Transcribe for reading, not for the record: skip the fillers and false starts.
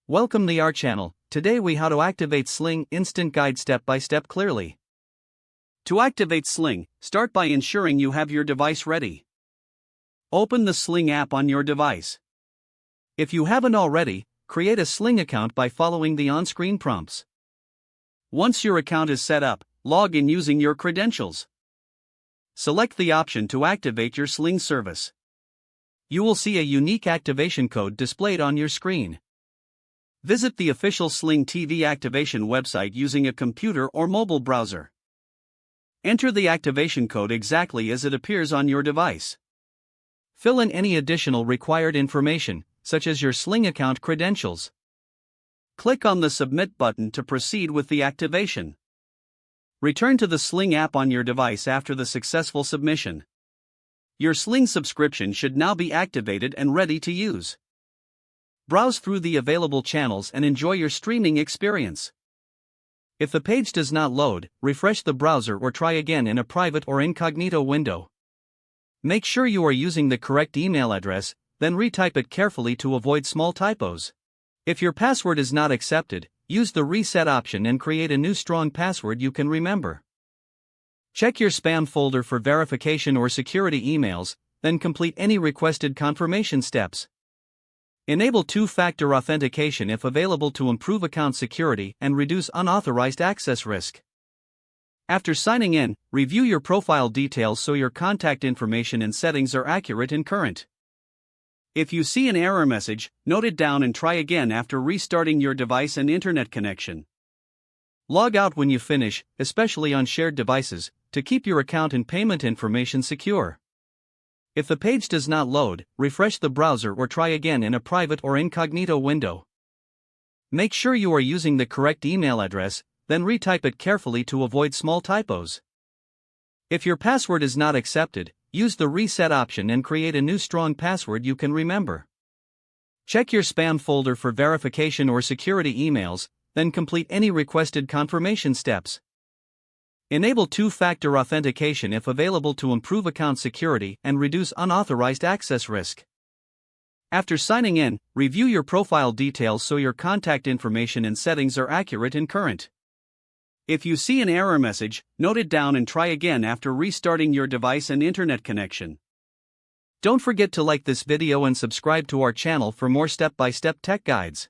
Welcome to our channel. Today we how to activate Sling Instant Guide step by step clearly. To activate Sling, start by ensuring you have your device ready. Open the Sling app on your device. If you haven't already, create a Sling account by following the on-screen prompts. Once your account is set up, log in using your credentials. Select the option to activate your Sling service. You will see a unique activation code displayed on your screen. Visit the official Sling TV activation website using a computer or mobile browser. Enter the activation code exactly as it appears on your device. Fill in any additional required information, such as your Sling account credentials. Click on the Submit button to proceed with the activation. Return to the Sling app on your device after the successful submission. Your Sling subscription should now be activated and ready to use. Browse through the available channels and enjoy your streaming experience. If the page does not load, refresh the browser or try again in a private or incognito window. Make sure you are using the correct email address, then retype it carefully to avoid small typos. If your password is not accepted, use the reset option and create a new strong password you can remember. Check your spam folder for verification or security emails, then complete any requested confirmation steps. Enable two-factor authentication if available to improve account security and reduce unauthorized access risk. After signing in, review your profile details so your contact information and settings are accurate and current. If you see an error message, note it down and try again after restarting your device and internet connection. Log out when you finish, especially on shared devices, to keep your account and payment information secure. If the page does not load, refresh the browser or try again in a private or incognito window. Make sure you are using the correct email address, then retype it carefully to avoid small typos. If your password is not accepted, use the reset option and create a new strong password you can remember. Check your spam folder for verification or security emails, then complete any requested confirmation steps. Enable two-factor authentication if available to improve account security and reduce unauthorized access risk. After signing in, review your profile details so your contact information and settings are accurate and current. If you see an error message, note it down and try again after restarting your device and internet connection. Don't forget to like this video and subscribe to our channel for more step-by-step tech guides.